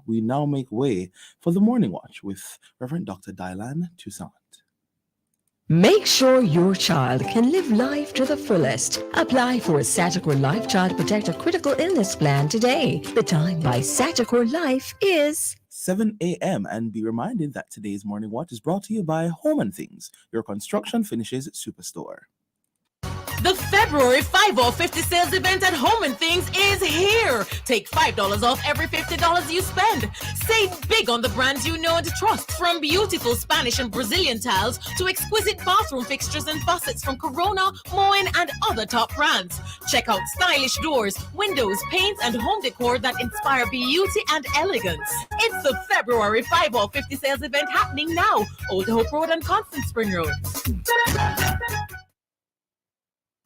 we now make way for the Morning Watch with Reverend Dr. Dylan Toussaint. Make sure your child can live life to the fullest. Apply for a Sagicor Life Child Protector Critical Illness Plan today. The time by Sagicor Life is 7 a.m. and be reminded that today's Morning Watch is brought to you by Home and Things, your construction finishes superstore. The February 5 off 50 sales event at Home and Things is here. Take $5 off every $50 you spend. Save big on the brands you know and trust, from beautiful Spanish and Brazilian tiles to exquisite bathroom fixtures and faucets from Corona, Moen, and other top brands. Check out stylish doors, windows, paints, and home decor that inspire beauty and elegance. It's the February 5 off 50 sales event happening now. Old Hope Road and Constant Spring Road.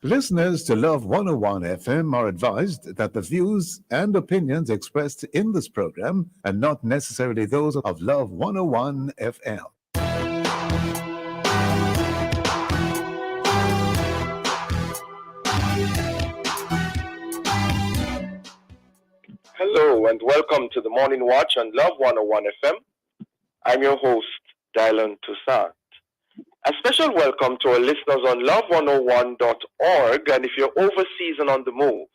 Listeners to Love 101 FM are advised that the views and opinions expressed in this program are not necessarily those of Love 101 FM. Hello and welcome to the Morning Watch on Love 101 FM. I'm your host, Dylan Toussaint. A special welcome to our listeners on love101.org, and if you're overseas and on the move,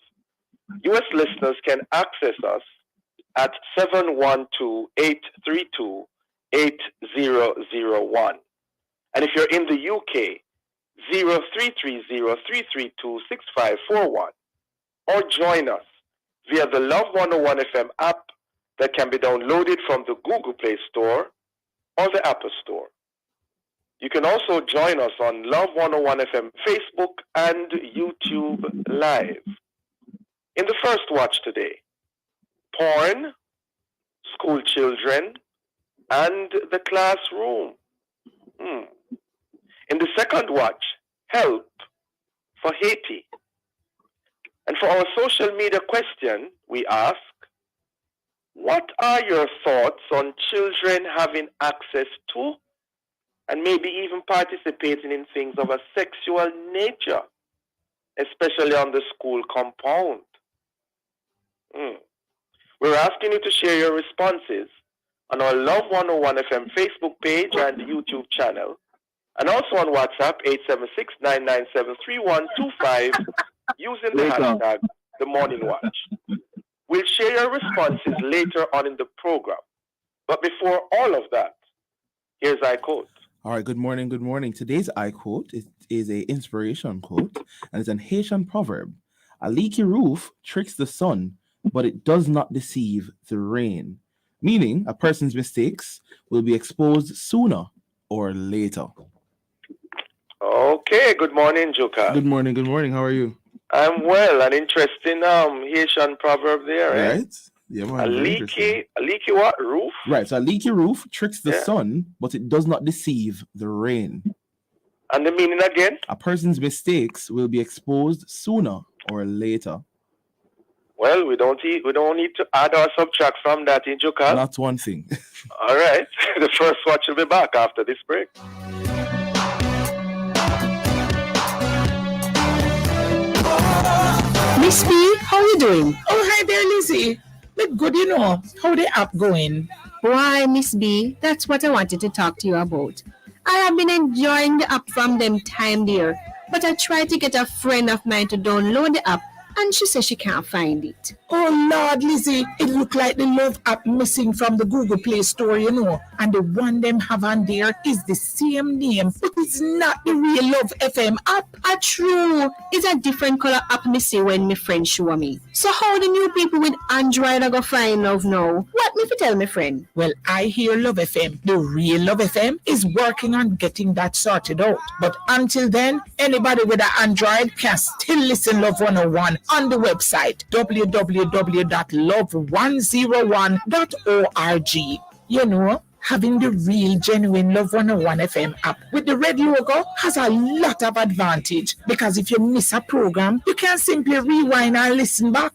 U.S. listeners can access us at 712-832-8001. And if you're in the UK, 0330-332-6541, or join us via the Love 101 FM app that can be downloaded from the Google Play Store or the Apple Store. You can also join us on Love 101 FM Facebook and YouTube Live. In the first watch today, porn, school children, and the classroom. In the second watch, help for Haiti. And for our social media question, we ask, what are your thoughts on children having access to and maybe even participating in things of a sexual nature, especially on the school compound? We're asking you to share your responses on our Love 101 FM Facebook page and YouTube channel, and also on WhatsApp 876-997-3125 using the hashtag The Morning Watch. We'll share your responses later on in the program. But before all of that, here's I quote. All right, good morning, good morning. Today's I quote is a inspiration quote, and it's an Haitian proverb. A leaky roof tricks the sun, but it does not deceive the rain. Meaning, a person's mistakes will be exposed sooner or later. Okay, good morning, Joka. Good morning, good morning. How are you? I'm well. An interesting Haitian proverb there, right? Right? Yeah, man, a leaky what? Roof? Right, so a leaky roof tricks the sun, but it does not deceive the rain. And the meaning again? A person's mistakes will be exposed sooner or later. Well, we don't need to add or subtract from that in Joka. That's one thing. All right. The first watch will be back after this break. Miss B, how you doing? Oh, hi there, Lizzie. Look good, you know. How the app going? Why, Miss B, that's what I wanted to talk to you about. I have been enjoying the app from them time there, but I tried to get a friend of mine to download the app, and she says she can't find it. Oh, Lord, Lizzie, it look like the Love app missing from the Google Play Store, you know. And the one them have on there is the same name, but it's not the real Love FM app. True. It's a different color app me see when my friend show me. So how the new people with Android are gonna find Love now? What me fi tell my friend? Well, I hear Love FM, the real Love FM, is working on getting that sorted out. But until then, anybody with an Android can still listen Love 101 on the website www.love101.org. You know, having the real genuine Love 101 FM app with the red logo has a lot of advantage, because if you miss a program, you can simply rewind and listen back.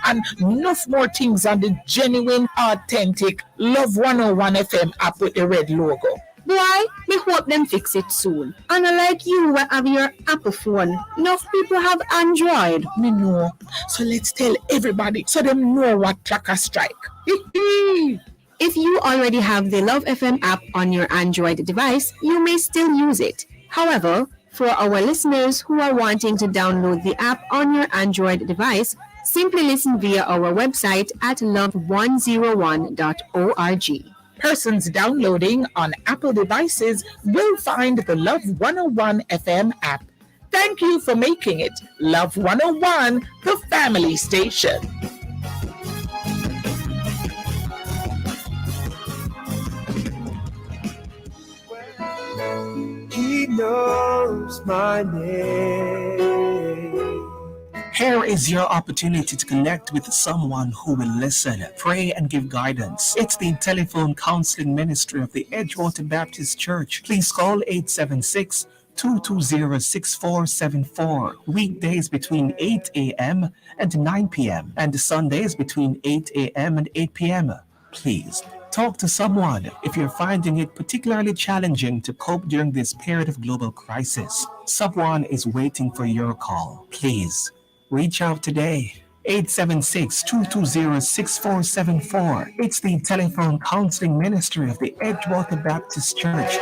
And enough more things on the genuine, authentic Love 101 FM app with the red logo. Boy, me hope them fix it soon. And like you will have your Apple phone, enough people have Android. Me know. So let's tell everybody so them know what tracker strike. If you already have the Love FM app on your Android device, you may still use it. However, for our listeners who are wanting to download the app on your Android device, simply listen via our website at love101.org. Persons downloading on Apple devices will find the Love 101 FM app. Thank you for making it Love 101, the family station. He knows my name. Here is your opportunity to connect with someone who will listen, pray, and give guidance. It's the telephone counseling ministry of the Edgewater Baptist Church. Please call 876-220-6474. Weekdays between 8 a.m. and 9 p.m. and Sundays between 8 a.m. and 8 p.m. Please talk to someone if you're finding it particularly challenging to cope during this period of global crisis. Someone is waiting for your call. Please reach out today. 876-220-6474. It's the telephone counseling ministry of the Edgewater Baptist Church.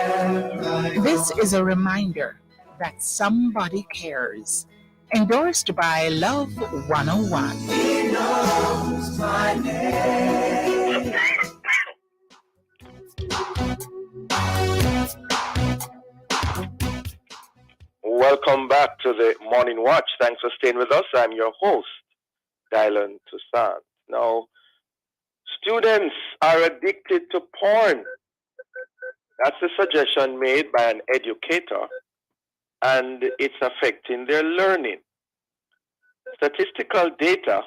This is a reminder that somebody cares. Endorsed by Love 101. He knows my name. Welcome back to the Morning Watch. Thanks for staying with us. I'm your host, Dylan Toussaint. Now, students are addicted to porn. That's a suggestion made by an educator, and it's affecting their learning. Statistical data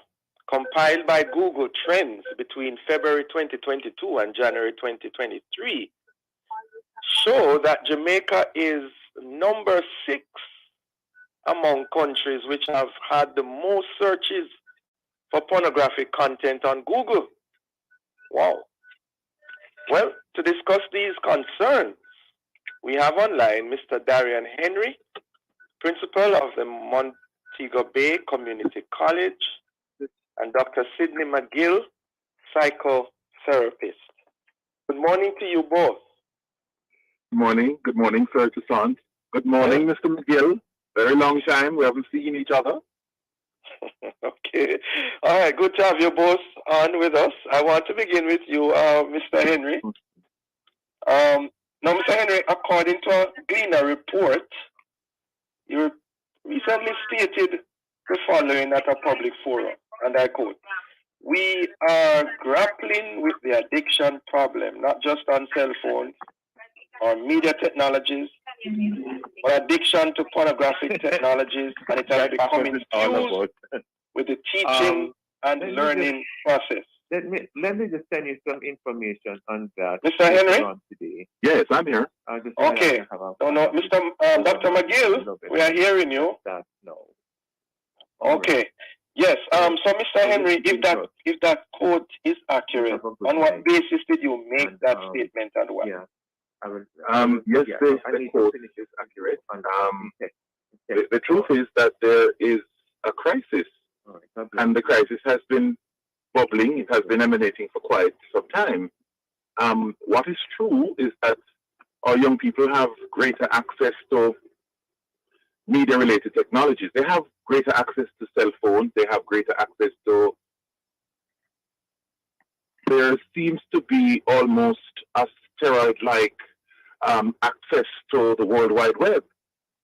compiled by Google Trends between February 2022 and January 2023 show that Jamaica is number 6 among countries which have had the most searches for pornographic content on Google. Wow. Well, to discuss these concerns, we have online Mr. Darian Henry, principal of the Montego Bay Community College, and Dr. Sidney McGill, psychotherapist. Good morning to you both. Good morning. Good morning, Sir Toussaint. Good morning, Mr. McGill. Very long time. We haven't seen each other. Okay. All right. Good to have you both on with us. I want to begin with you, Mr. Henry. Now, Mr. Henry, according to a Gleaner report, you recently stated the following at a public forum, and I quote, "We are grappling with the addiction problem, not just on cell phones or media technologies, but addiction to pornographic technologies, and it has become infused with the teaching and learning process." Let me just send you some information on that. Mr. Henry? Today. Yes, I'm here. Okay. No, Dr. McGill, we are hearing you. No. Okay. Yes. So, Mr. Henry, if that quote is accurate, on what basis did you make that statement and why? Yeah. Yes, the quote is accurate. The truth is that there is a crisis, and the crisis has been bubbling. It has been emanating for quite some time. What is true is that our young people have greater access to media-related technologies. They have greater access to cell phones. They have greater access to... There seems to be almost a steroid-like access to the World Wide Web.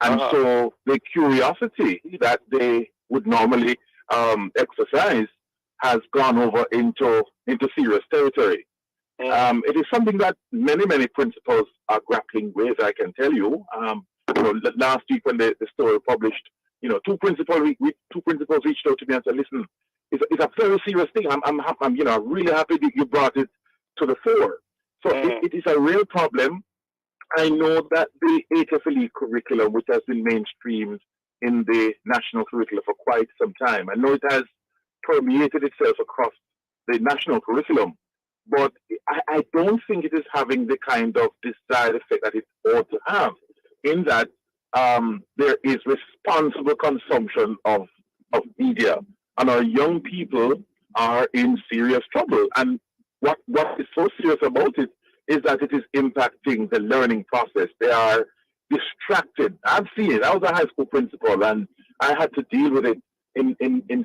And so the curiosity that they would normally exercise has gone over into serious territory. It is something that many principals are grappling with, I can tell you. Last week when the story published, two principals reached out to me and said, "Listen, it's a very serious thing. I'm really happy that you brought it to the fore." So it is a real problem. I know that the HFLE curriculum, which has been mainstreamed in the national curriculum for quite some time, I know it has permeated itself across the national curriculum, but I don't think it is having the kind of desired effect that it ought to have, in that there is responsible consumption of media, and our young people are in serious trouble. And what is so serious about it is that it is impacting the learning process. They are distracted. I've seen it. I was a high school principal, and I had to deal with it in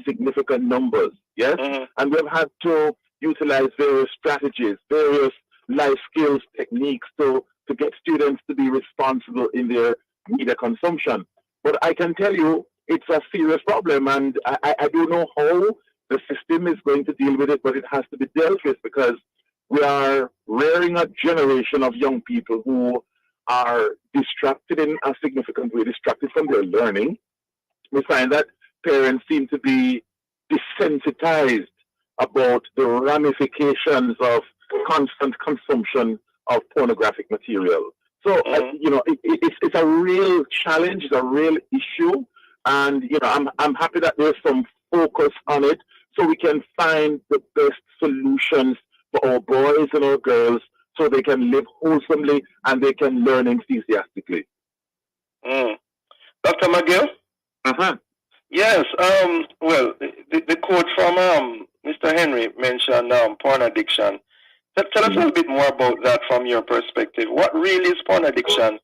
significant numbers. Yes, and we've had to utilize various strategies, various life skills techniques to get students to be responsible in their media consumption. But I can tell you, it's a serious problem, and I don't know how the system is going to deal with it, but it has to be dealt with, because we are rearing a generation of young people who are distracted in a significant way, distracted from their learning. We find that parents seem to be desensitized about the ramifications of constant consumption of pornographic material. So, it's a real challenge, it's a real issue. And, I'm happy that there's some focus on it, so we can find the best solutions for our boys and our girls, so they can live wholesomely and they can learn enthusiastically. Dr. McGill? Yes, well, the quote from Mr. Henry mentioned porn addiction. Tell us a little bit more about that from your perspective. What really is porn addiction,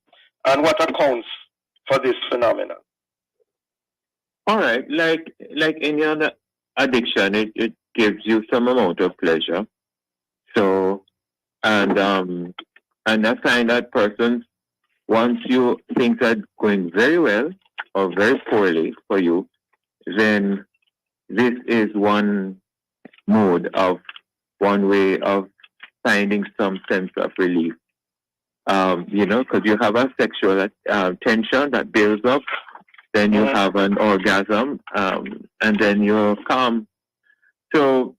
and what accounts for this phenomenon? All right, like any other addiction, it gives you some amount of pleasure. So, and I find that persons, once things are going very well or very poorly for you, then this is one way of finding some sense of relief. Because you have a sexual tension that builds up, then you have an orgasm, and then you're calm. So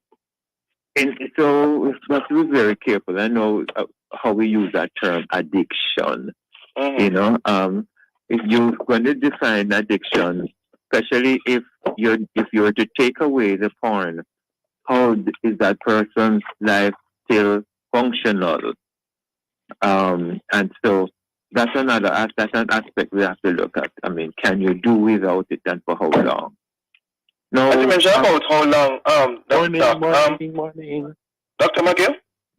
we have to be very careful. I know how we use that term, addiction. If you're going to define addiction, especially if you were to take away the porn, how is that person's life still functional? And so that's an aspect we have to look at. I mean, can you do without it, and for how long? No. As you mentioned about how long, Morning. Dr. McGill?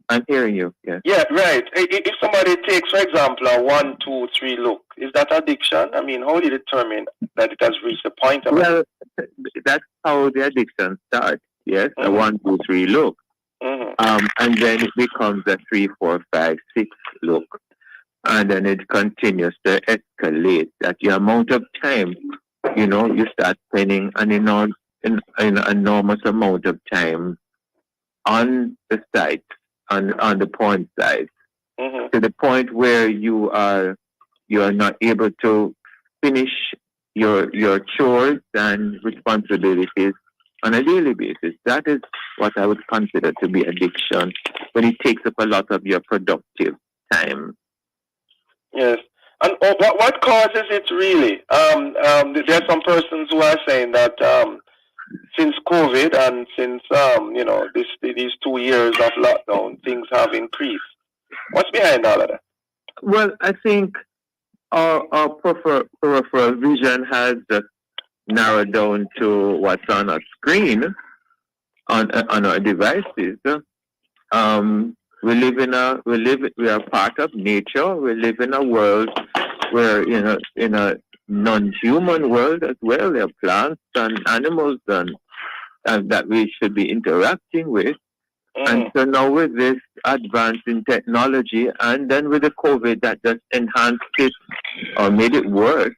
I'm hearing you, yes. Yeah, right. If somebody takes, for example, a 1, 2, 3 look, is that addiction? I mean, how do you determine that it has reached the point of Well, that's how the addiction starts, yes, a 1, 2, 3 look. And then it becomes a 3, 4, 5, 6 look. And then it continues to escalate. That the amount of time, you start spending an enormous amount of time on the site, on the porn site, to the point where you are not able to finish your chores and responsibilities on a daily basis. That is what I would consider to be addiction, when it takes up a lot of your productive time. Yes. And what causes it really? There are some persons who are saying that since COVID and since these 2 years of lockdown, things have increased. What's behind all of that? Well, I think our peripheral vision has narrowed down to what's on a screen on our devices. We are part of nature. We live in a world where, in a non-human world as well. There are plants and animals and that we should be interacting with. And so now with this advance in technology, and then with the COVID that just enhanced it or made it worse,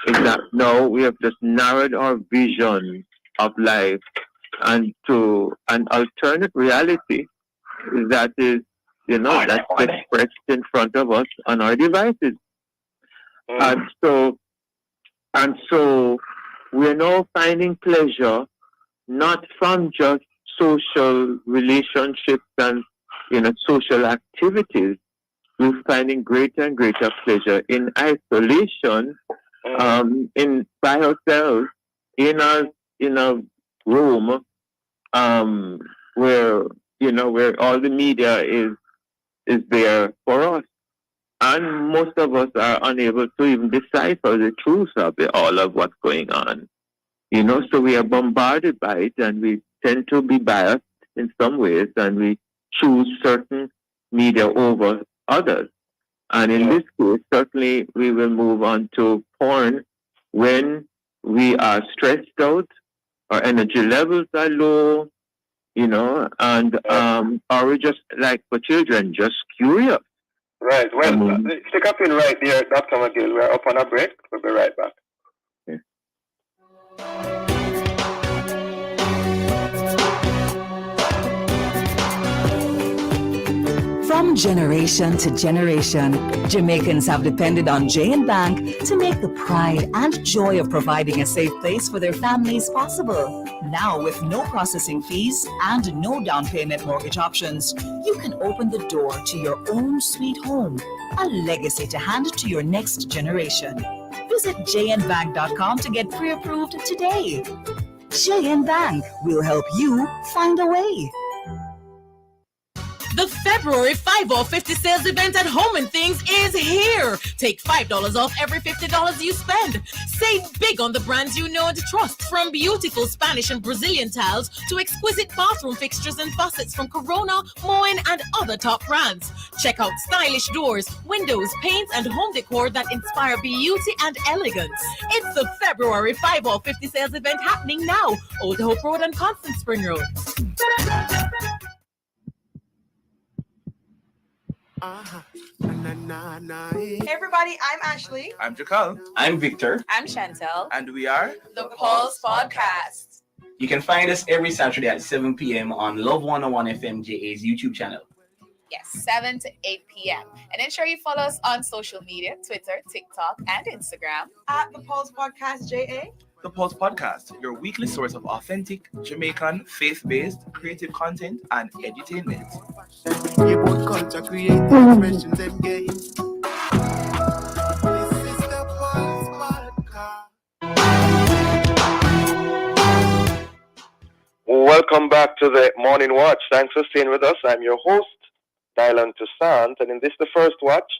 is that now we have just narrowed our vision of life and to an alternate reality that is, that's expressed in front of us on our devices. And so we're now finding pleasure not from just social relationships and social activities. We're finding greater and greater pleasure in isolation, by ourselves in a room where where all the media is there for us. And most of us are unable to even decipher the truth of all of what's going on. So we are bombarded by it, and we tend to be biased in some ways, and we choose certain media over others. And in this case, certainly we will move on to porn when we are stressed out, our energy levels are low, and or we just, like for children, just curious. Right. Well, stick up in right there, Dr. McGill. We're up on a break. We'll be right back. From generation to generation, Jamaicans have depended on J&B Bank to make the pride and joy of providing a safe place for their families possible. Now, with no processing fees and no down payment mortgage options, you can open the door to your own sweet home, a legacy to hand to your next generation. Visit jnbank.com to get pre-approved today. J&B Bank will help you find a way. The February 5-off-50 sales event at Home and Things is here. Take $5 off every $50 you spend. Save big on the brands you know and trust, from beautiful Spanish and Brazilian tiles to exquisite bathroom fixtures and faucets from Corona, Moen, and other top brands. Check out stylish doors, windows, paints, and home decor that inspire beauty and elegance. It's the February 5-off-50 sales event happening now. Old Hope Road and Constant Spring Road. Hey everybody, I'm Ashley. I'm Jakal. I'm Victor. I'm Chantel. And we are The Pulse Podcast. You can find us every Saturday at 7 p.m. on Love 101 FM JA's YouTube channel. Yes, 7 to 8 p.m. And ensure you follow us on social media, Twitter, TikTok, and Instagram at The Pulse Podcast JA. The Pulse Podcast, your weekly source of authentic, Jamaican, faith-based, creative content and edutainment. Culture, creative expressions, and games. This is the Pulse Podcast. Welcome back to the Morning Watch. Thanks for staying with us. I'm your host, Dylan Toussaint, and in this, the first watch,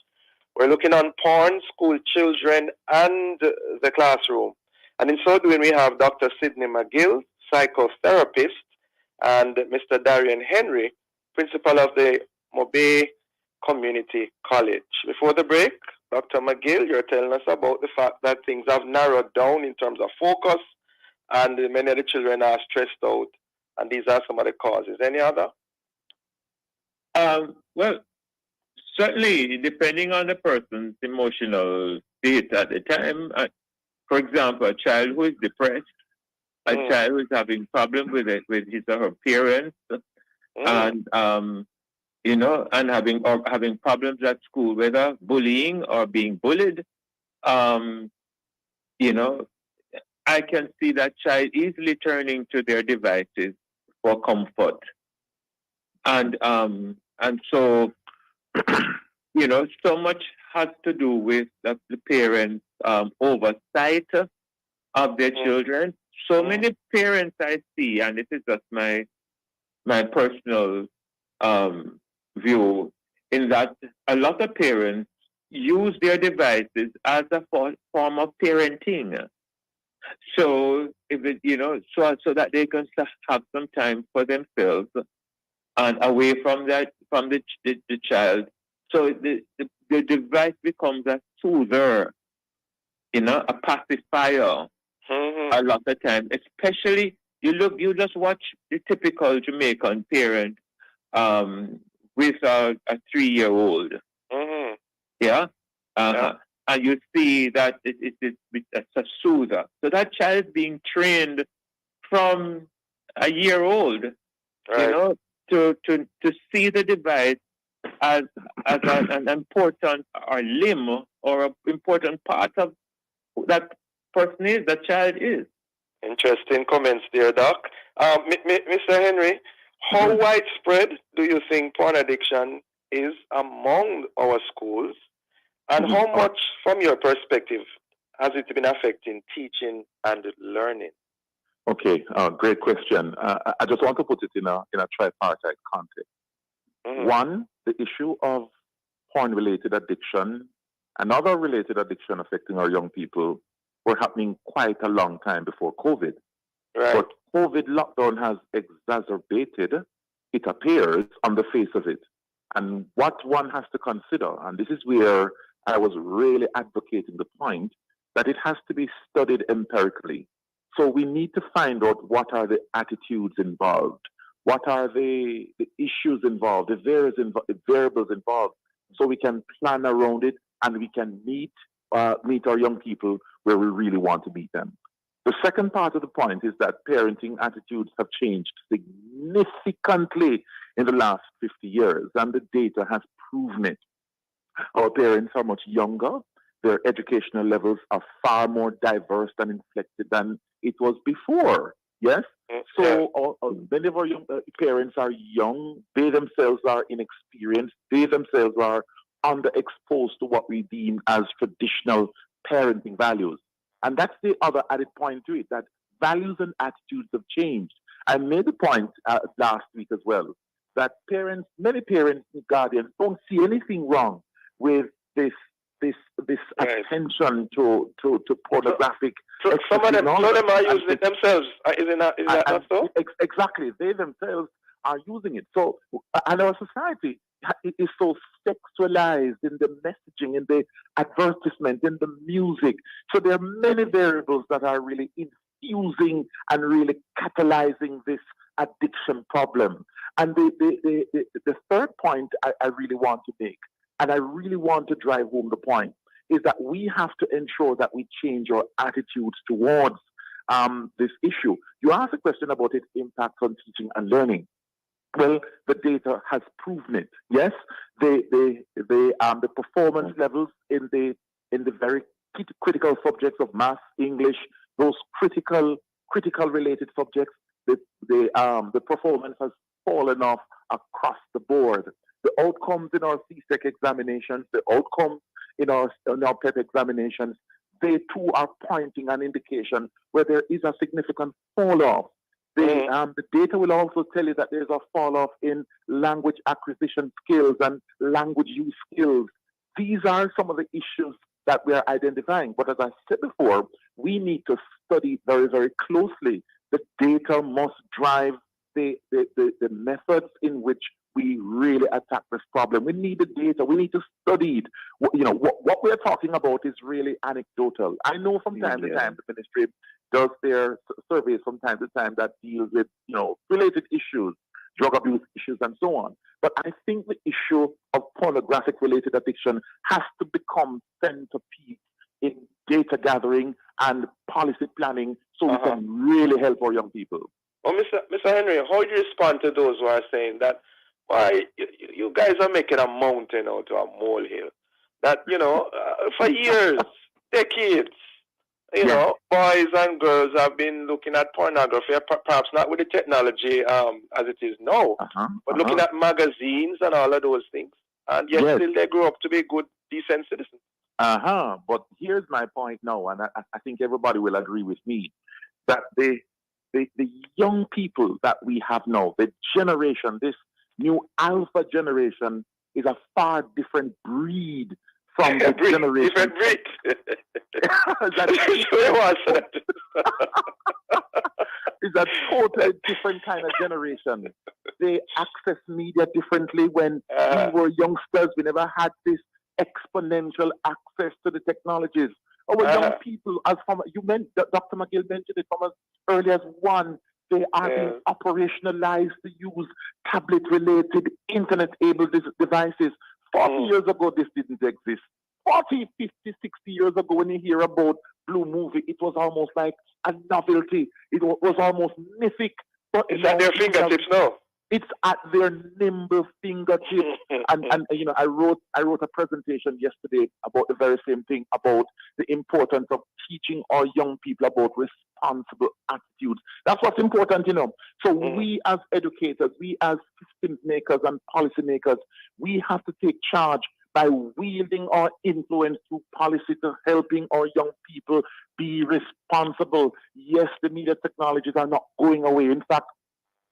we're looking on porn, school children, and the classroom. And in so doing, we have Dr. Sidney McGill, psychotherapist, and Mr. Darian Henry, principal of the Mobay Community College. Before the break, Dr. McGill, you're telling us about the fact that things have narrowed down in terms of focus, and many of the children are stressed out, and these are some of the causes. Any other? Well, certainly, depending on the person's emotional state at the time. For example, a child who is depressed, a child who is having problems with his or her parents, and and having problems at school, whether bullying or being bullied. I can see that child easily turning to their devices for comfort, and so so much has to do with the parents' oversight of their children. So many parents I see, and this is just my personal view, in that a lot of parents use their devices as a form of parenting. So if it, so that they can have some time for themselves and away from the child. So the device becomes a soother, a pacifier. A lot of time, especially you just watch the typical Jamaican parent with a 3-year-old. Yeah. And you see that it's a soother. So that child is being trained from a year old, to see the device as an important limb or an important part of that person is, that child is. Interesting comments there, Doc. Mr. Henry, how widespread do you think porn addiction is among our schools? And how much, from your perspective, has it been affecting teaching and learning? Okay, great question. I just want to put it in a tripartite context. One, the issue of porn-related addiction, another related addiction affecting our young people, were happening quite a long time before COVID. Right. But COVID lockdown has exacerbated, it appears, on the face of it. And what one has to consider, and this is where I was really advocating the point, that it has to be studied empirically. So we need to find out what are the attitudes involved, what are the issues involved, the variables involved, so we can plan around it and we can meet our young people where we really want to meet them. The second part of the point is that parenting attitudes have changed significantly in the last 50 years, and the data has proven it. Our parents are much younger. Their educational levels are far more diverse and inflected than it was before. Yes? So many of our young parents are young. They themselves are inexperienced. They themselves are underexposed to what we deem as traditional parenting values. And that's the other added point to it, that values and attitudes have changed. I made the point last week as well, that many parents and guardians don't see anything wrong with this attention to pornographic. So some of them are using it themselves. Is it not so? Exactly. They themselves are using it. So, and our society is so sexualized in the messaging, in the advertisement, in the music. So there are many variables that are really infusing and really catalyzing this addiction problem. And the third point I really want to make, and I really want to drive home the point, is that we have to ensure that we change our attitudes towards this issue. You asked a question about its impact on teaching and learning. Well, the data has proven it. Yes, the performance levels in the very critical subjects of math, English, those critical related subjects, the performance has fallen off across the board. The outcomes in our CSEC examinations, the outcomes in our PEP examinations, they too are pointing an indication where there is a significant fall off. The data will also tell you that there's a fall off in language acquisition skills and language use skills. These are some of the issues that we are identifying. But as I said before, we need to study very, very closely. The data must drive the methods in which we really attack this problem. We need the data. We need to study it. What we're talking about is really anecdotal. I know from time to time the ministry does their surveys from time to time that deals with, related issues, drug abuse issues, and so on. But I think the issue of pornographic-related addiction has to become centerpiece in data gathering and policy planning so we can really help our young people. Well, Mr. Henry, how do you respond to those who are saying that, why, you guys are making a mountain out of a molehill? That, for years, decades, boys and girls have been looking at pornography, perhaps not with the technology as it is now, but looking at magazines and all of those things. And yet still they grow up to be good, decent citizens. But here's my point now, and I think everybody will agree with me, that the young people that we have now, the generation, this new alpha generation, is a far different breed from the generation. Different breed. It's a totally different kind of generation. They access media differently. When we were youngsters, we never had this exponential access to the technologies. Our young people, Dr. McGill mentioned it from as early as one, they are being operationalized to use tablet-related, internet-able devices. 40 years ago, this didn't exist. 40, 50, 60 years ago, when you hear about Blue Movie, it was almost like a novelty. It was almost mythic. But it's at their fingertips now. It's at their nimble fingertips. and I wrote a presentation yesterday about the very same thing, about the importance of teaching our young people about responsible attitudes. That's what's important, So we as educators, we as system makers and policy makers, we have to take charge by wielding our influence through policy to helping our young people be responsible. Yes, the media technologies are not going away. In fact,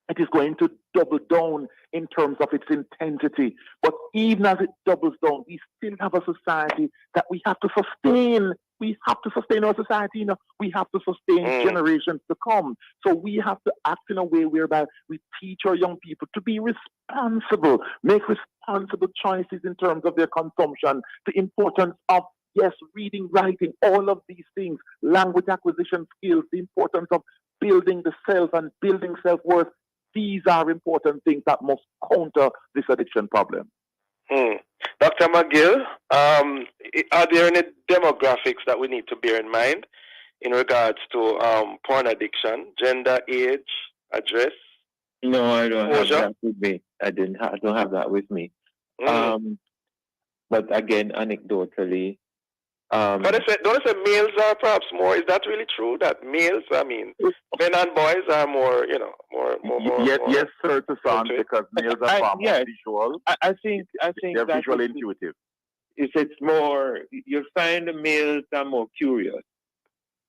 it is going to double down in terms of its intensity. But even as it doubles down, we still have a society that we have to sustain. We have to sustain our society. We have to sustain generations to come. So we have to act in a way whereby we teach our young people to be responsible, make responsible choices in terms of their consumption, the importance of, yes, reading, writing, all of these things, language acquisition skills, the importance of building the self and building self-worth. These are important things that must counter this addiction problem. Dr. McGill, are there any demographics that we need to bear in mind in regards to porn addiction, gender, age, address? No, I don't have that with me. I don't have that with me. But again, anecdotally, don't they say males are perhaps more? Is that really true? That males, I mean, men and boys are more, more. Yes, sir, Toussaint, because males are far more visual. I think they're visual intuitive. If it's more, you'll find the males are more curious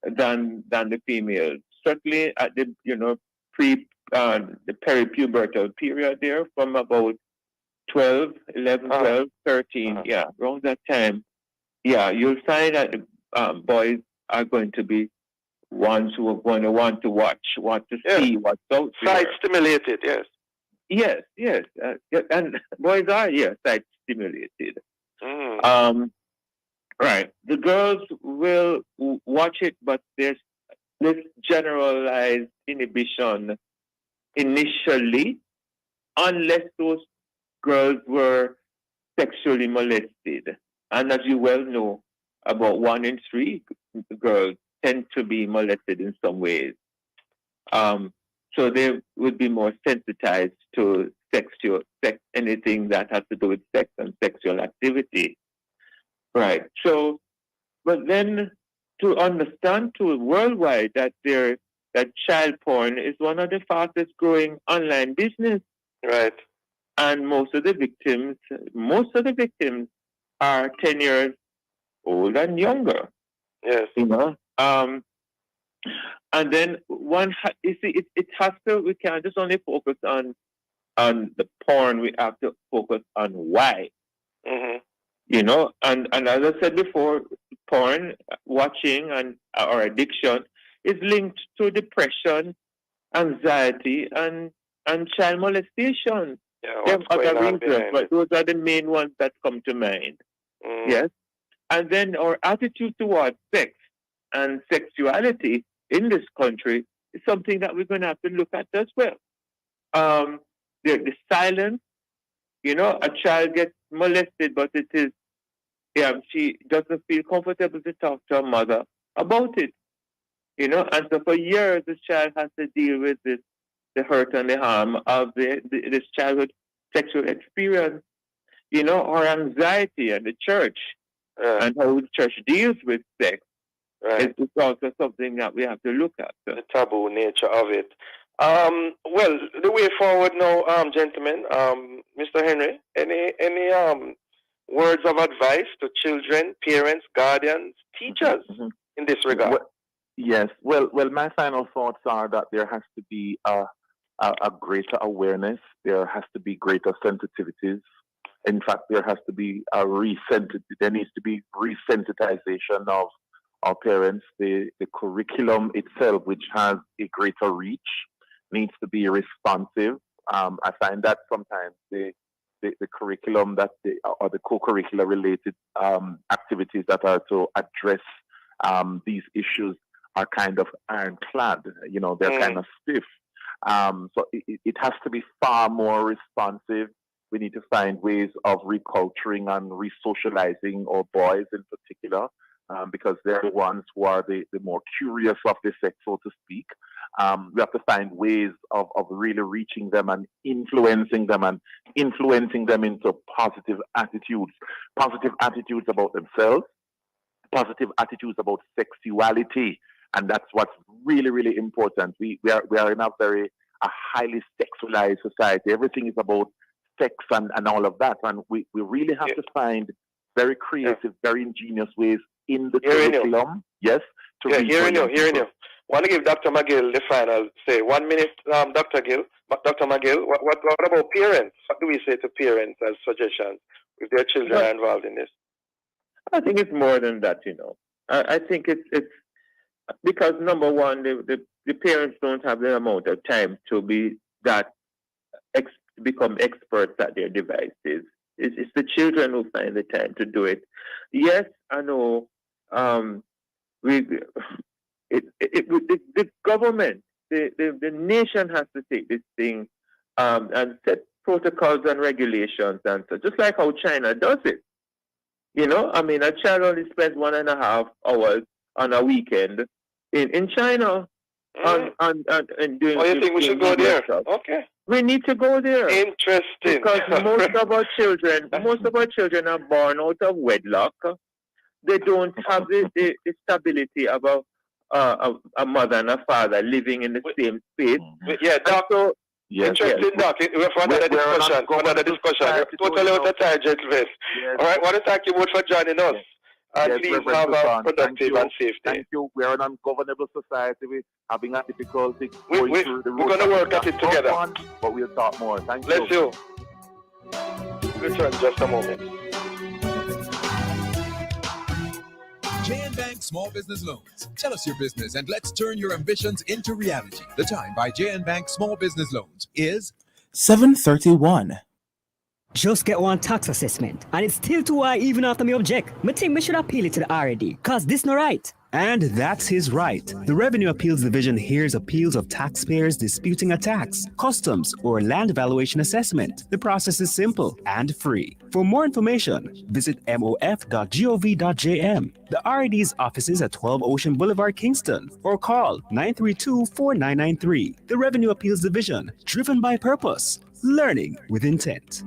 than the females. Certainly at the the peripubertal period there, from about 12, 11, 12, 13, around that time. Yeah, you'll find that boys are going to be ones who are going to want to watch, want to see what's out there. Sight stimulated, yes. Yes. And boys are, sight stimulated. Right. The girls will watch it, but there's this generalized inhibition initially, unless those girls were sexually molested. And as you well know, about 1 in 3 girls tend to be molested in some ways. So they would be more sensitized to anything that has to do with sex and sexual activity. Right. So, but then to understand worldwide that child porn is one of the fastest growing online business. Right. And most of the victims are 10 years old and younger. Yes. And then it has to, we can't just only focus on the porn, we have to focus on why. And as I said before, porn watching or addiction is linked to depression, anxiety, and child molestation. There are other reasons, but those are the main ones that come to mind. Yes. And then our attitude towards sex and sexuality in this country is something that we're going to have to look at as well. The silence, a child gets molested, but it is, she doesn't feel comfortable to talk to her mother about it. And so for years, this child has to deal with the hurt and the harm of this childhood sexual experience, or anxiety and the church and how the church deals with sex. Right. It's also something that we have to look at. The taboo nature of it. Well, the way forward now, gentlemen, Mr. Henry, any words of advice to children, parents, guardians, teachers in this regard? Yes. Well, my final thoughts are that there has to be a greater awareness. There has to be greater sensitivities. In fact, there has to be there needs to be resensitization of our parents. The curriculum itself, which has a greater reach, needs to be responsive. I find that sometimes the curriculum or the co-curricular related activities that are to address these issues are kind of ironclad. They're kind of stiff. So it has to be far more responsive. We need to find ways of reculturing and resocializing our boys in particular, because they're the ones who are the more curious of the sex, so to speak. We have to find ways of really reaching them and influencing them into positive attitudes about themselves, positive attitudes about sexuality. And that's what's really, really important. We are in a highly sexualized society. Everything is about sex and all of that. And we really have to find very creative, very ingenious ways in the curriculum. Yes. Hearing you. Want to give Dr. McGill the final say. 1 minute, Dr. McGill. What about parents? What do we say to parents as suggestions if their children are involved in this? I think it's more than that, I think it's because number one, the parents don't have the amount of time to be become experts at their devices. It's the children who find the time to do it. Yes, I know. The government, the nation has to take this thing and set protocols and regulations, and so just like how China does it. A child only spends 1.5 hours on a weekend in China and doing. Oh, you think we should go there? Stuff. Okay. We need to go there. Interesting. Because most of our children are born out of wedlock. They don't have the stability of a mother and a father living in the same space. Yeah, Doc. Interesting, Doc. We have another discussion. Totally out of tangent, Vest. All right, want to thank you both for joining us. And please have a productive and safe day. Thank you. We are an ungovernable society. We're having a difficulty we're going to work at it together. But we'll talk more. Thank you. Bless you. Return just a moment. JN Bank Small Business Loans. Tell us your business and let's turn your ambitions into reality. The time by JN Bank Small Business Loans is 7:31. Just get one tax assessment, and it's still too high even after me object. Me think we should appeal it to the RAD, cause this no right. And that's his right. The Revenue Appeals Division hears appeals of taxpayers disputing a tax, customs, or land valuation assessment. The process is simple and free. For more information, visit mof.gov.jm. The RAD's offices at 12 Ocean Boulevard, Kingston, or call 932-4993. The Revenue Appeals Division, driven by purpose, learning with intent.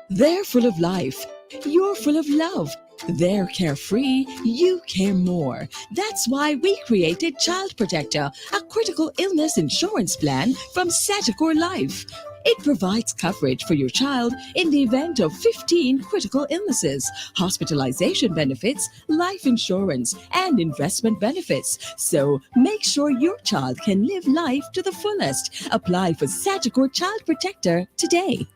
They're full of life. You're full of love. They're carefree. You care more. That's why we created Child Protector, a critical illness insurance plan from Sagicor Life. It provides coverage for your child in the event of 15 critical illnesses, hospitalization benefits, life insurance, and investment benefits. So make sure your child can live life to the fullest. Apply for Sagicor Child Protector today.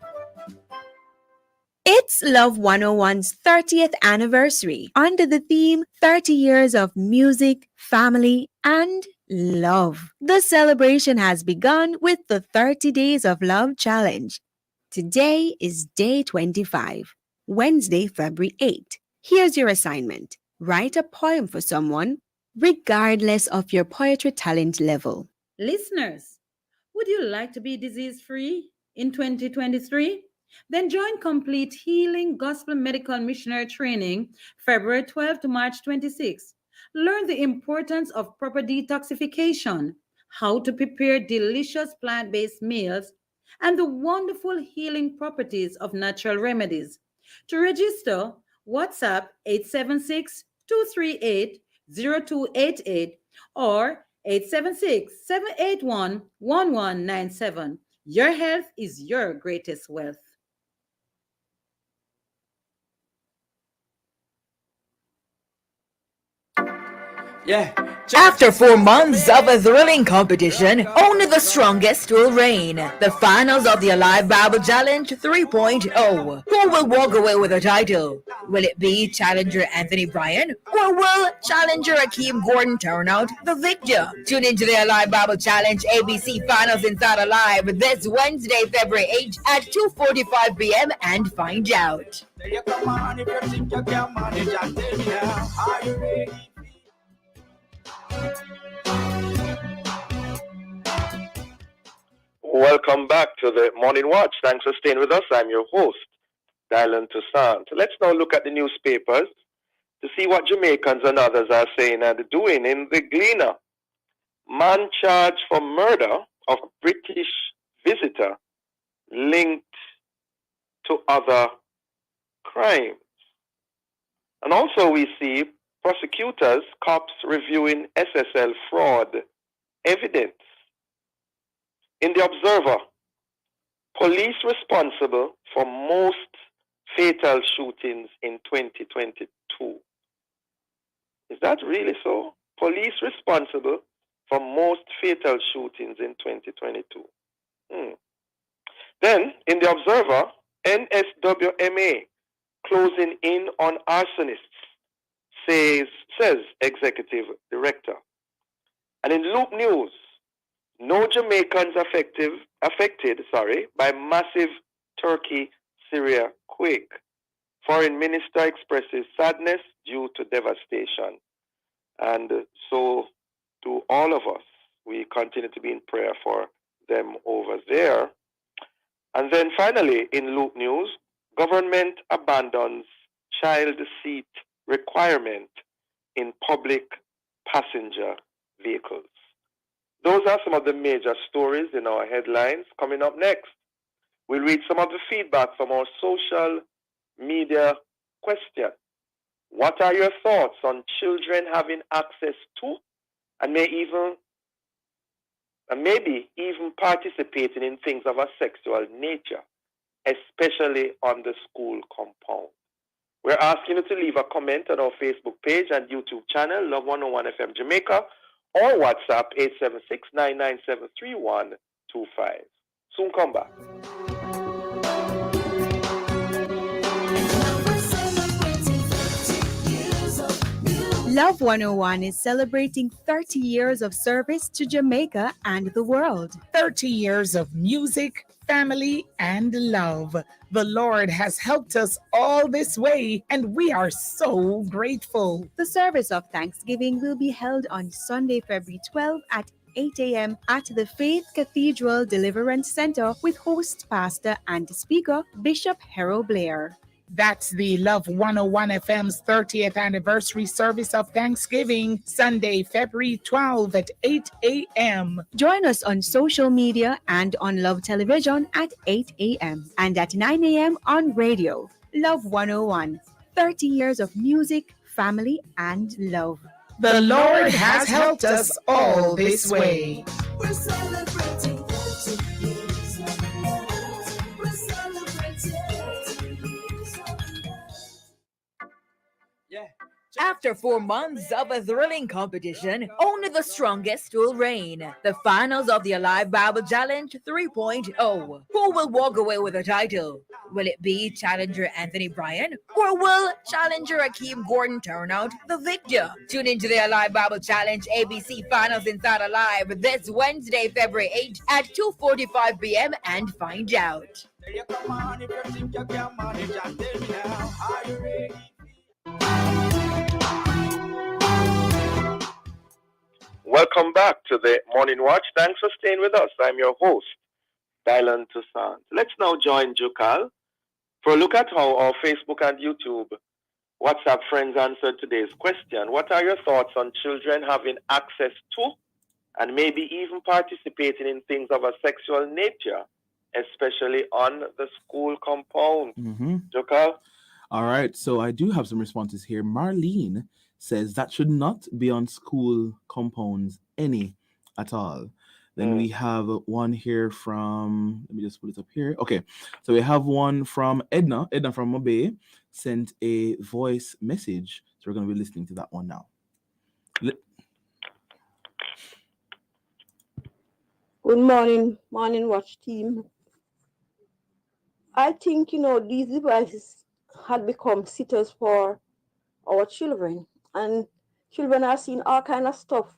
It's Love 101's 30th anniversary under the theme 30 years of music, family, and love. The celebration has begun with the 30 Days of Love Challenge. Today is day 25, Wednesday, February 8. Here's your assignment. Write a poem for someone, regardless of your poetry talent level. Listeners, would you like to be disease-free in 2023? Then join Complete Healing Gospel Medical Missionary Training February 12 to March 26. Learn the importance of proper detoxification, how to prepare delicious plant-based meals, and the wonderful healing properties of natural remedies. To register, WhatsApp 876-238-0288 or 876-781-1197. Your health is your greatest wealth. Yeah. After 4 months of a thrilling competition, only the strongest will reign. The finals of the Alive Bible Challenge 3.0. Who will walk away with the title? Will it be challenger Anthony Bryan, or will challenger Akeem Gordon turn out the victor? Tune into the Alive Bible Challenge ABC Finals Inside Alive this Wednesday, February 8 at 2:45 p.m. and find out. Welcome back to the Morning Watch. Thanks for staying with us. I'm your host, Dylan Toussaint. Let's now look at the newspapers to see what Jamaicans and others are saying and doing in the Gleaner. Man charged for murder of British visitor linked to other crimes. And also we see prosecutors, cops reviewing SSL fraud evidence. In the Observer, Police responsible for most fatal shootings in 2022. Is that really so? Police responsible for most fatal shootings in 2022. Then, in the Observer, NSWMA closing in on arsonists, says executive director. And in Loop News, no Jamaicans affected by massive Turkey-Syria quake. Foreign minister expresses sadness due to devastation. And so do all of us. We continue to be in prayer for them over there. And then finally, in Loop News, government abandons child seat requirement in public passenger vehicles. Those are some of the major stories in our headlines. Coming up next, we'll read some of the feedback from our social media question. What are your thoughts on children having access to and maybe even participating in things of a sexual nature, especially on the school compound? We're asking you to leave a comment on our Facebook page and YouTube channel, Love 101 FM Jamaica, or WhatsApp 876-997-3125. Soon come back. Love 101 is celebrating 30 years of service to Jamaica and the world. 30 years of music, family, and love. The Lord has helped us all this way, and we are so grateful. The service of Thanksgiving will be held on Sunday, February 12 at 8 a.m. at the Faith Cathedral Deliverance Center with host pastor and speaker Bishop Harold Blair. That's the Love 101 FM's 30th anniversary service of Thanksgiving, Sunday, February 12 at 8 a.m. Join us on social media and on Love Television at 8 a.m. and at 9 a.m. on radio. Love 101, 30 years of music, family, and love. The Lord has helped us all this way. We're celebrating 30 years of love. We're celebrating 30 years of love. After 4 months of a thrilling competition, only the strongest will reign. The finals of the Alive Bible Challenge 3.0. Who will walk away with the title? Will it be challenger Anthony Bryan, or will challenger Akeem Gordon turn out the victor? Tune into the Alive Bible Challenge ABC Finals Inside Alive this Wednesday, February 8th at 2:45 p.m. and find out. Welcome back to the Morning Watch. Thanks for staying with us. I'm your host, Dylan Toussaint. Let's now join Jukal for a look at how our Facebook and YouTube WhatsApp friends answered today's question. What are your thoughts on children having access to and maybe even participating in things of a sexual nature, especially on the school compound? Jukal? All right, so I do have some responses here. Marlene says that should not be on school compounds any at all. Then we have one here from, let me just put it up here. Okay, so we have one from Edna from Mobay sent a voice message. So we're going to be listening to that one now. Good morning watch team. I think, these devices had become sitters for our children, and children are seeing all kind of stuff.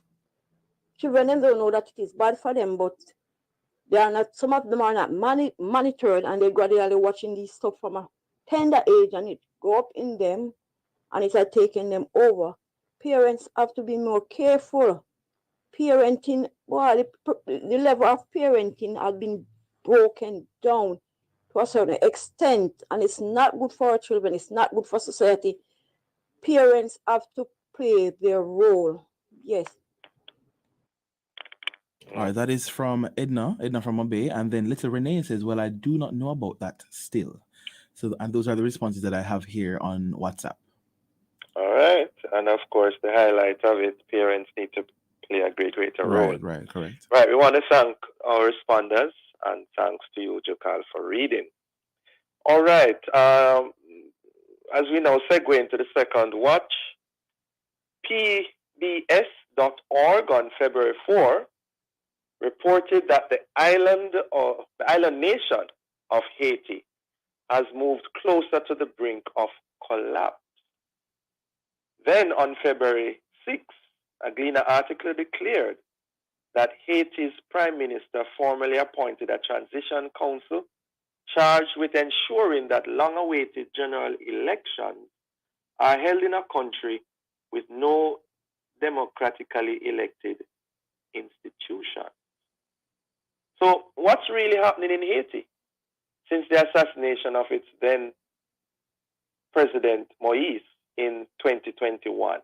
Children them don't know that it is bad for them, but they are not. Some of them are not monitored, and they're gradually watching these stuff from a tender age, and it go up in them, and it's taking them over. Parents have to be more careful. Parenting, well, the level of parenting has been broken down to a certain extent, and it's not good for our children. It's not good for society. Parents have to play their role. Yes. All right, that is from Edna from Mobay. And then Little Renee says, well, I do not know about that still. So, and those are the responses that I have here on WhatsApp. All right. And of course, the highlight of it, parents need to play a greater role. Right, correct. Right, we want to thank our responders And thanks to you, Jakal, for reading. All right. As we now segue into the second watch, PBS.org on February 4 reported that the island nation of Haiti has moved closer to the brink of collapse. Then on February 6, a Gleaner article declared that Haiti's prime minister formally appointed a transition council charged with ensuring that long-awaited general elections are held in a country with no democratically elected institution. So what's really happening in Haiti since the assassination of its then President Moïse in 2021?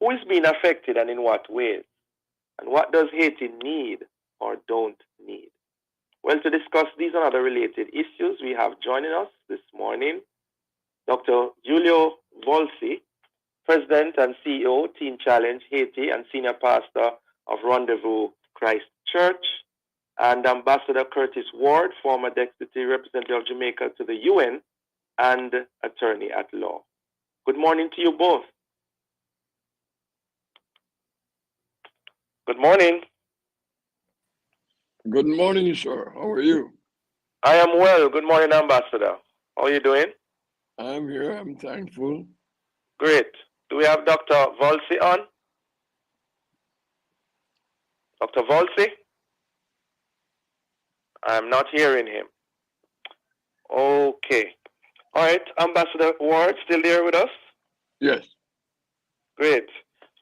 Who is being affected and in what ways? And what does Haiti need or don't need? Well, to discuss these and other related issues, we have joining us this morning Dr. Julio Volsi, President and CEO, Teen Challenge Haiti, and Senior Pastor of Rendezvous Christ Church, and Ambassador Curtis Ward, former Deputy Representative of Jamaica to the UN and Attorney at Law. Good morning to you both. Good morning. Good morning, sir. How are you? I am well. Good morning, Ambassador. How are you doing? I'm here. I'm thankful. Great. Do we have Dr. Volsi on? Dr. Volsi? I'm not hearing him. Okay. All right. Ambassador Ward, still there with us? Yes. Great.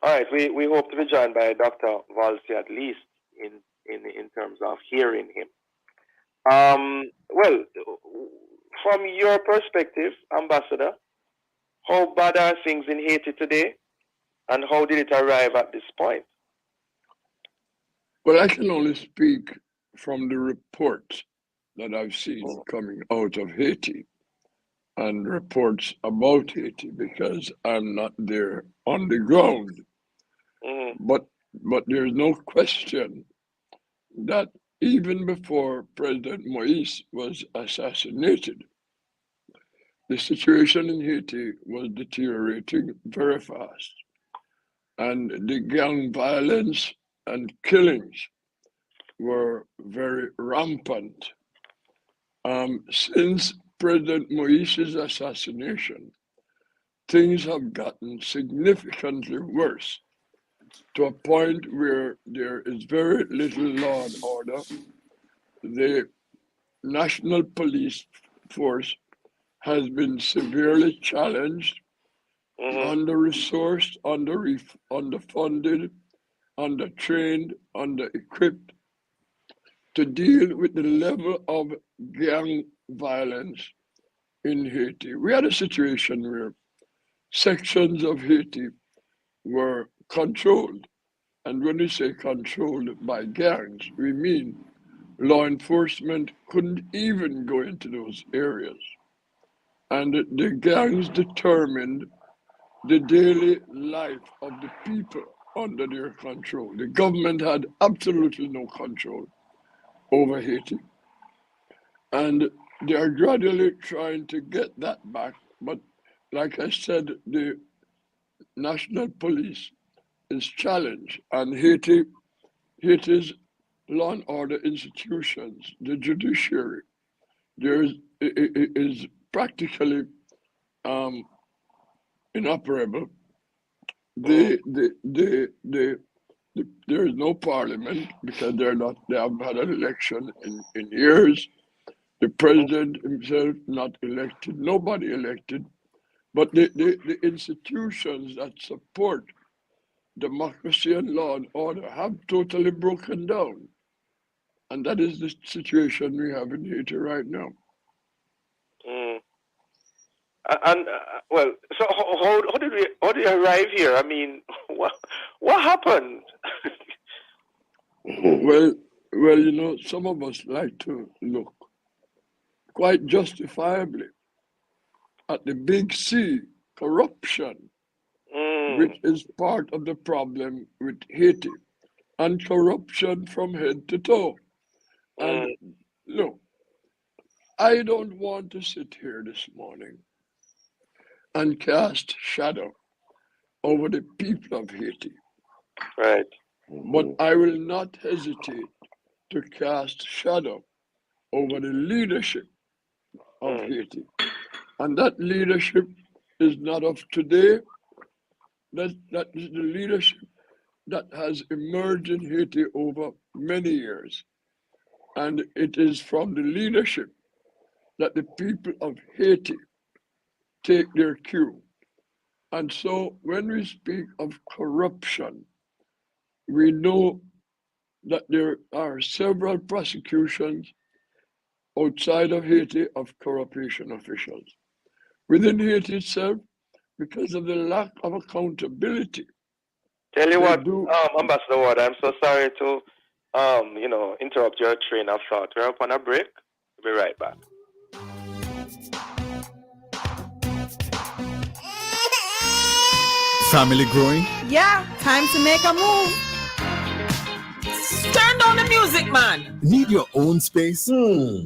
All right. We hope to be joined by Dr. Volsi at least in terms of hearing him. Well, from your perspective, Ambassador, how bad are things in Haiti today, and how did it arrive at this point? Well, I can only speak from the reports that I've seen coming out of Haiti and reports about Haiti because I'm not there on the ground. But there's no question that even before President Moïse was assassinated, the situation in Haiti was deteriorating very fast. And the gang violence and killings were very rampant. Since President Moïse's assassination, things have gotten significantly worse to a point where there is very little law and order. The National Police Force has been severely challenged, under-resourced, underfunded, undertrained, under-equipped to deal with the level of gang violence in Haiti. We had a situation where sections of Haiti were controlled. And when we say controlled by gangs, we mean law enforcement couldn't even go into those areas. And the gangs determined the daily life of the people under their control. The government had absolutely no control over Haiti. And they are gradually trying to get that back. But like I said, the national police is challenged, and Haiti's law and order institutions, the judiciary, is practically inoperable. There is no parliament because they haven't had an election in years. The president himself not elected, nobody elected, but the institutions that support democracy and law and order have totally broken down. And that is the situation we have in Haiti right now. And well, so how did we arrive here? I mean, what happened? Well, you know, some of us like to look quite justifiably at the big C, corruption, which is part of the problem with Haiti, and corruption from head to toe. And Look, I don't want to sit here this morning and cast shadow over the people of Haiti. Right. But I will not hesitate to cast shadow over the leadership of Haiti. And that leadership is not of today. That is the leadership that has emerged in Haiti over many years. And it is from the leadership that the people of Haiti take their cue. And so when we speak of corruption, we know that there are several prosecutions outside of Haiti of corruption officials. Within Haiti itself, because of the lack of accountability. Tell you they what, do. Ambassador Ward, I'm so sorry to, interrupt your train of thought. We're up on a break. We'll be right back. Family growing? Yeah, time to make a move. Turn down the music, man. Need your own space?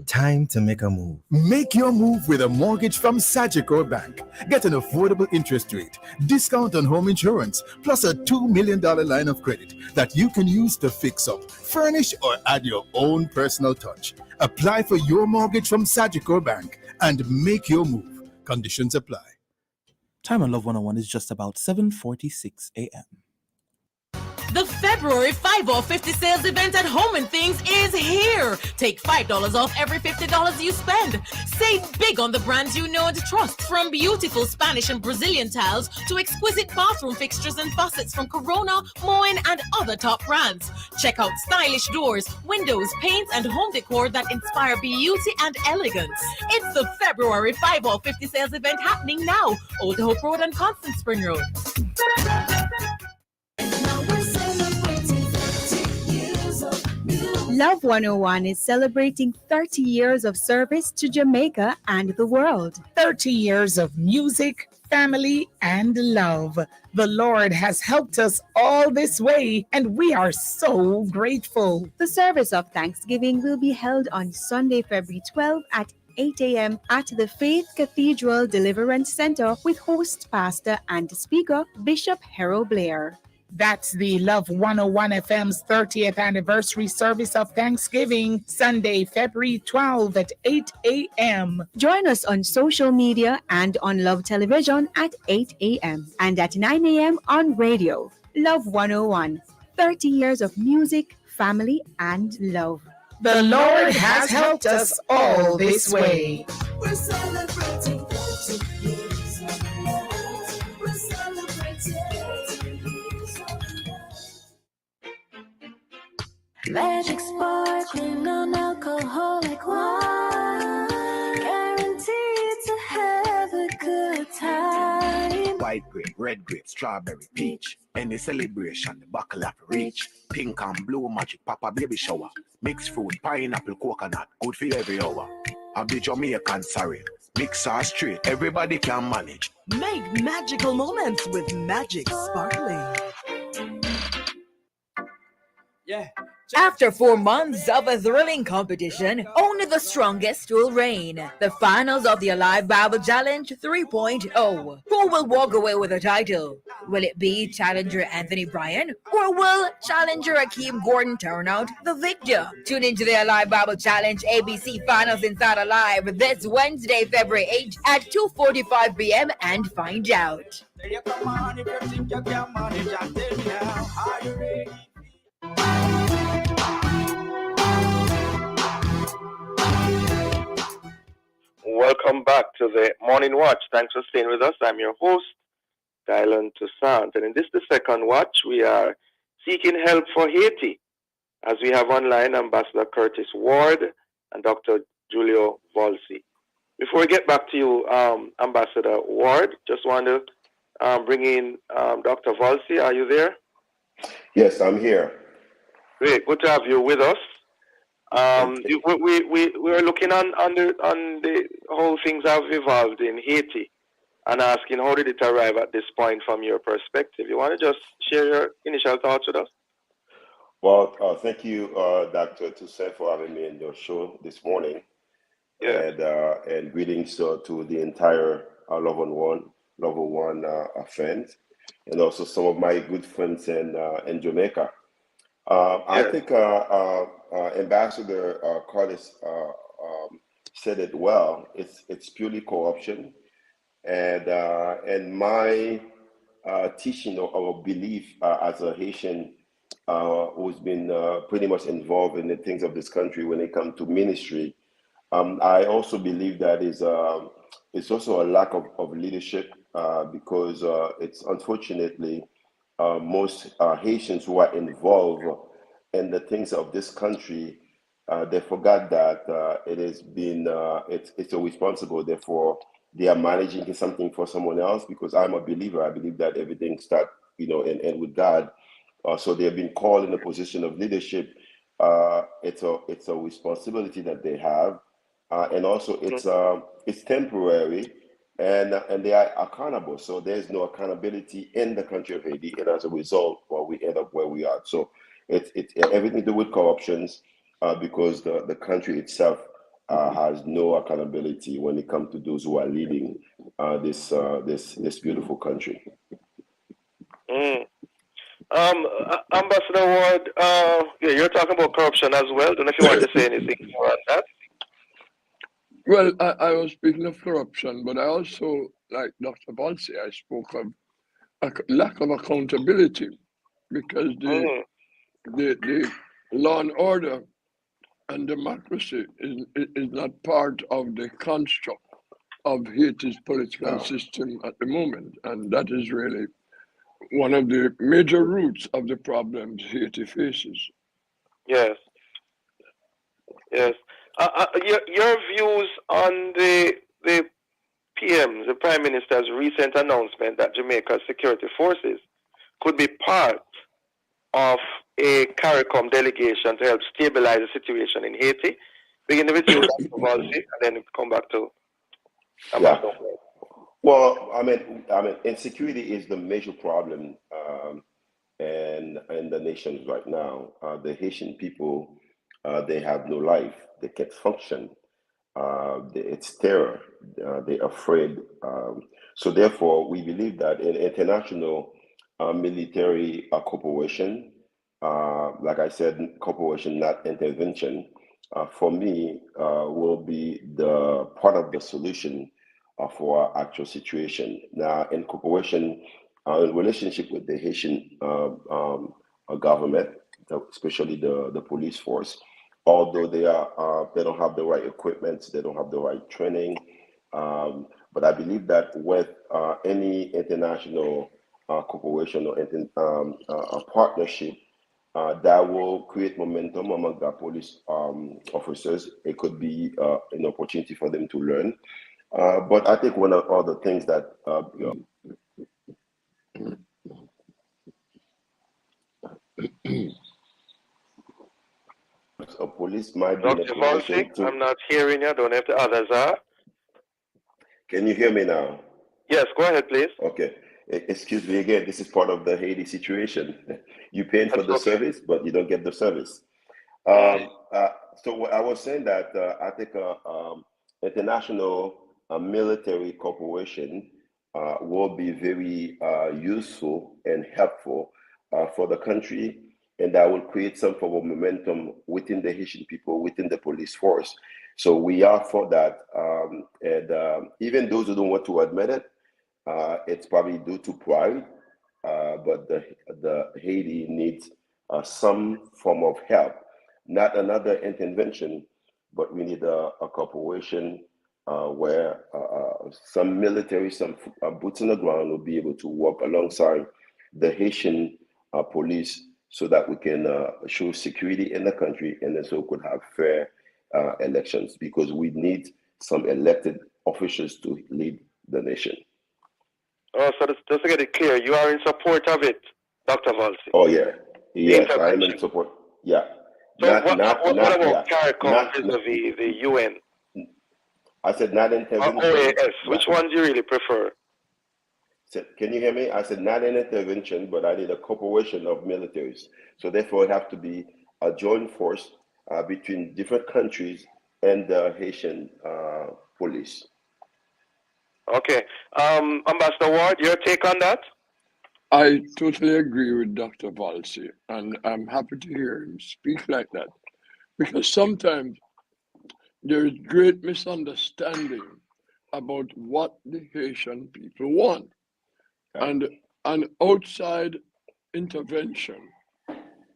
Time to make a move. Make your move with a mortgage from Sagicor Bank. Get an affordable interest rate, discount on home insurance, plus a $2 million line of credit that you can use to fix up, furnish, or add your own personal touch. Apply for your mortgage from Sagicor Bank and make your move. Conditions apply. Time on Love 101 is just about 7:46 a.m. The February 5 off 50 sales event at Home and Things is here. Take $5 off every $50 you spend. Save big on the brands you know and trust, from beautiful Spanish and Brazilian tiles to exquisite bathroom fixtures and faucets from Corona, Moen, and other top brands. Check out stylish doors, windows, paints, and home decor that inspire beauty and elegance. It's the February 5 off 50 sales event happening now. Old Hope Road and Constant Spring Road. Love 101 is celebrating 30 years of service to Jamaica and the world. 30 years of music, family, and love. The Lord has helped us all this way, and we are so grateful. The service of Thanksgiving will be held on Sunday, February 12 at 8 a.m. at the Faith Cathedral Deliverance Center with host pastor and speaker Bishop Harold Blair. That's the Love 101 FM's 30th anniversary service of Thanksgiving, Sunday, February 12 at 8 a.m. Join us on social media and on Love Television at 8 a.m. and at 9 a.m. on radio. Love 101, 30 years of music, family, and love. The Lord has helped us all this way. We're celebrating 30 years of love. We're celebrating 30 years of love. Magic sparkling, non-alcoholic wine, guaranteed to have a good time. White grape, red grape, strawberry, peach. Any celebration, the buckle have to reach. Pink and blue magic, papa baby shower. Mixed fruit, pineapple, coconut, good for every hour. Of the Jamaican sorry, mix or straight, everybody can manage. Make magical moments with Magic Sparkling. Yeah. After 4 months of a thrilling competition, only the strongest will reign. The finals of the Alive Bible Challenge 3.0. Who will walk away with the title? Will it be challenger Anthony Bryan, or will challenger Akeem Gordon turn out the victor? Tune into the Alive Bible Challenge ABC Finals Inside Alive this Wednesday, February 8th at 2:45 p.m. and find out. Welcome back to the Morning Watch. Thanks for staying with us. I'm your host, Dylan Toussaint. And in this, the second watch, we are seeking help for Haiti, as we have online Ambassador Curtis Ward and Dr. Julio Volsi. Before we get back to you, Ambassador Ward, just want to bring in Dr. Volsi. Are you there? Yes, I'm here. Great. Good to have you with us. We're looking on the how things have evolved in Haiti and asking how did it arrive at this point from your perspective. You want to just share your initial thoughts with us? Well, thank you, Dr. Toussaint, for having me in your show this morning. And greetings to the entire Level One fans, and also some of my good friends in Jamaica. I think Ambassador Curtis said it well. It's purely corruption, and my teaching or belief as a Haitian who's been pretty much involved in the things of this country when it comes to ministry. I also believe that it's also a lack of leadership because it's unfortunately most Haitians who are involved in the things of this country, they forgot that it has been it's a responsible. Therefore, they are managing something for someone else. Because I'm a believer, I believe that everything starts, and end with God. So they have been called in a position of leadership. It's a responsibility that they have, and also it's temporary, and they are accountable. So there's no accountability in the country of Haiti, and as a result, well, we end up where we are. So it's everything to do with corruptions, because the country itself has no accountability when it comes to those who are leading this beautiful country. Mm. Ambassador Ward, yeah, you're talking about corruption as well. Don't know if you want to say anything more on that. Well, I was speaking of corruption, but I also, like Dr. Balsi, I spoke of lack of accountability, because the law and order and democracy is not part of the construct of Haiti's political system at the moment, and that is really one of the major roots of the problems Haiti faces. Yes. Yes. Your views on the PM, the Prime Minister's recent announcement that Jamaica's security forces could be part of a CARICOM delegation to help stabilize the situation in Haiti. Begin with you, Dr. Valsi, and then come back to Ambassador. Well, I mean, insecurity is the major problem in the nations right now. The Haitian people, they have no life. They can't function. It's terror. They're afraid. So therefore, we believe that an international military cooperation, like I said, cooperation, not intervention, for me, will be the part of the solution for our actual situation. Now, in cooperation, in relationship with the Haitian government, especially the police force, although they don't have the right equipment, they don't have the right training. But I believe that with any international cooperation or a partnership, that will create momentum among the police officers. It could be an opportunity for them to learn. But I think one of the things that a police might be in a Dr. position Valsi, to. I'm not hearing you. I don't know if the others are. Can you hear me now? Yes, go ahead, please. Okay. Excuse me again. This is part of the Haiti situation. You're paying for the service, but you don't get the service. So I was saying that I think international military cooperation will be very useful and helpful for the country, and that will create some form of momentum within the Haitian people, within the police force. So we are for that, and even those who don't want to admit it, it's probably due to pride, but the Haiti needs some form of help, not another intervention, but we need a cooperation where some military, some boots on the ground will be able to work alongside the Haitian police so that we can show security in the country, and then so we could have fair elections, because we need some elected officials to lead the nation. Oh, so just to get it clear, you are in support of it, Dr. Valsi. Oh yeah, yes, I am in support. Yeah. So what about CARICOM vis-a-vis the UN? I said not Or intervention. OAS? Which one do you really prefer? Can you hear me? I said not an intervention, but I need a cooperation of militaries. So therefore, it have to be a joint force between different countries and the Haitian police. Okay. Ambassador Ward, your take on that? I totally agree with Dr. Valsi, and I'm happy to hear him speak like that, because sometimes there is great misunderstanding about what the Haitian people want, and an outside intervention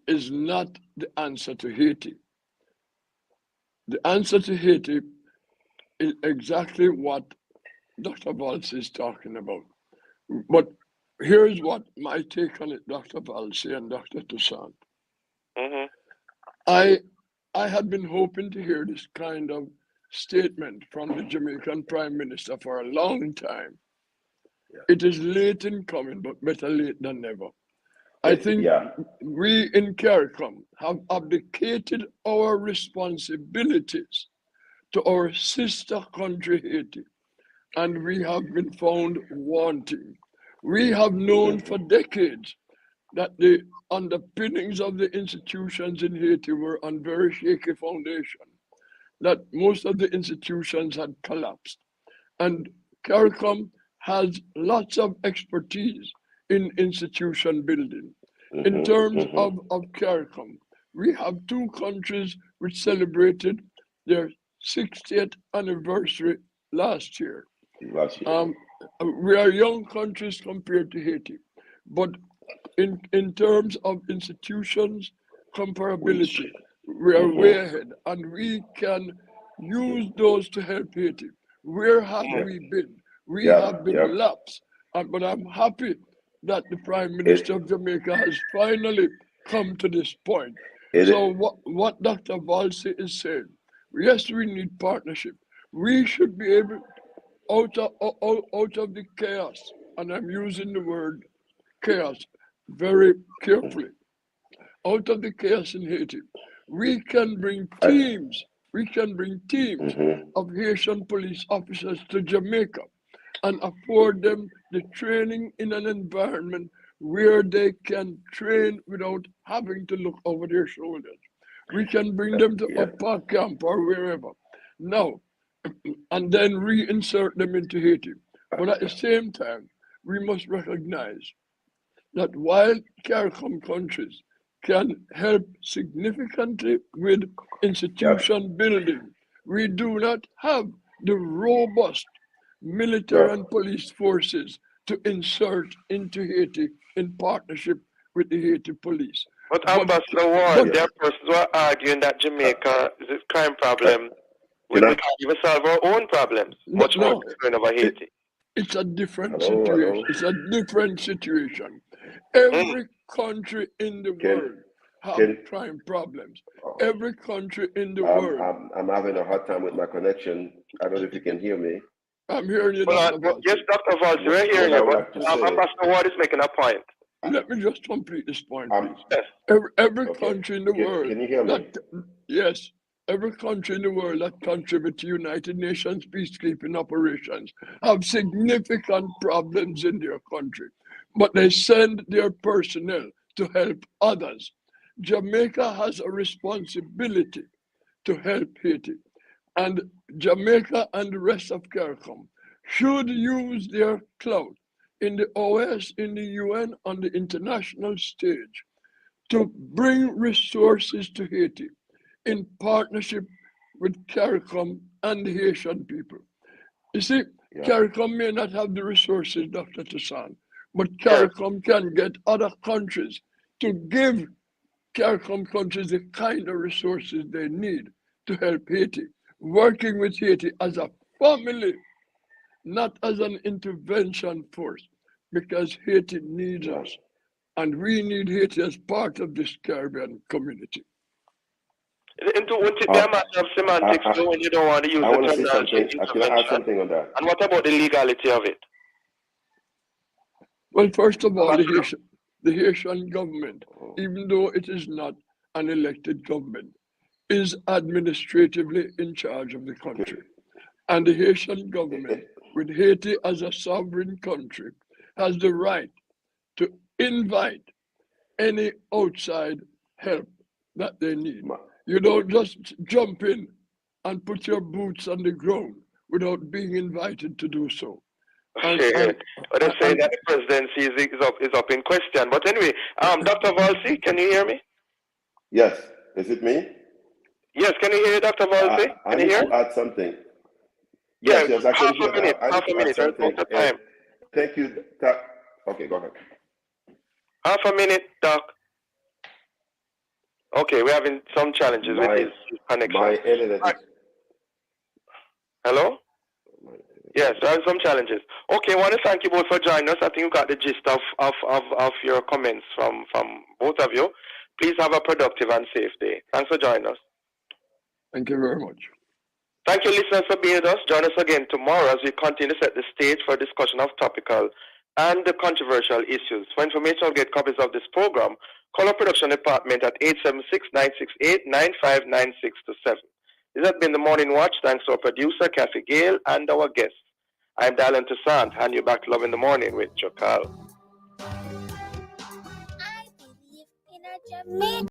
is not the answer to Haiti. The answer to Haiti is exactly what Dr. Valsi is talking about. But here's what my take on it, Dr. Valsi and Dr. Toussaint. I had been hoping to hear this kind of statement from the Jamaican Prime Minister for a long time. It is late in coming, but better late than never. I think we in CARICOM have abdicated our responsibilities to our sister country, Haiti, and we have been found wanting. We have known for decades that the underpinnings of the institutions in Haiti were on very shaky foundation, that most of the institutions had collapsed. And CARICOM has lots of expertise in institution building. In terms of CARICOM, we have two countries which celebrated their 60th anniversary last year. We are young countries compared to Haiti, but in terms of institutions comparability, we are way ahead, and we can use those to help Haiti. Where have we been? We have been lapsed, but I'm happy that the Prime Minister of Jamaica has finally come to this point. So what Dr. Valsi is saying, yes, we need partnership. We should be able, out of the chaos, and I'm using the word chaos very carefully, out of the chaos in Haiti, we can bring teams of Haitian police officers to Jamaica and afford them the training in an environment where they can train without having to look over their shoulders. We can bring them to Upper Camp or wherever. Now, and then reinsert them into Haiti. But at the same time, we must recognize that while CARICOM countries can help significantly with institution building, we do not have the robust military and police forces to insert into Haiti in partnership with the Haiti police. But Ambassador Ward, there are persons who are arguing that Jamaica is a crime problem. We can't even solve our own problems. Much more concerned about Haiti. It's a different situation. It's a different situation. Every country in the world have crime problems. Every country in the world. I'm having a hard time with my connection. I don't know if you can hear me. I'm hearing you, Dr. Valsi. Yes, Dr. Valsi, we're hearing you, but Ambassador Ward is making a point. Let me just complete this point, please. Every country in the world. Can you hear me? Yes. Every country in the world that contributes to United Nations peacekeeping operations have significant problems in their country, but they send their personnel to help others. Jamaica has a responsibility to help Haiti, and Jamaica and the rest of CARICOM should use their clout in the OS, in the UN, on the international stage to bring resources to Haiti in partnership with CARICOM and the Haitian people. You see, CARICOM may not have the resources, Dr. Toussaint, but CARICOM can get other countries to give CARICOM countries the kind of resources they need to help Haiti, working with Haiti as a family, not as an intervention force, because Haiti needs us, and we need Haiti as part of this Caribbean community. There are matter of semantics when you don't want to use I the want to say terminology something. Can I add something on that? And what about the legality of it? Well, first of all, the Haitian government, even though it is not an elected government, is administratively in charge of the country. And the Haitian government, with Haiti as a sovereign country, has the right to invite any outside help that they need. You don't just jump in and put your boots on the ground without being invited to do so. Okay, but I'm saying that the presidency is up in question. But anyway, Dr. Valsi, can you hear me? Yes. Is it me? Yes, can you hear Dr. Valsi? I Can you need hear? to add something. Yeah, Yes, I can half hear a minute. that. I Half need a to add minute. We're something. out of time. Thank you. Okay, go ahead. Half a minute, Doc. Okay, we're having some challenges with his connection. My internet is. Hello? Yes, there are some challenges. Okay, I want to thank you both for joining us. I think you got the gist of your comments from both of you. Please have a productive and safe day. Thanks for joining us. Thank you very much. Thank you, listeners, for being with us. Join us again tomorrow as we continue to set the stage for a discussion of topical and the controversial issues. For information or get copies of this program, call our production department at 876-968-9596 to 7. This has been the Morning Watch. Thanks to our producer, Kathy Gale, and our guests. I'm Dylan Toussaint. Hand you back to Love in the Morning with Jokal.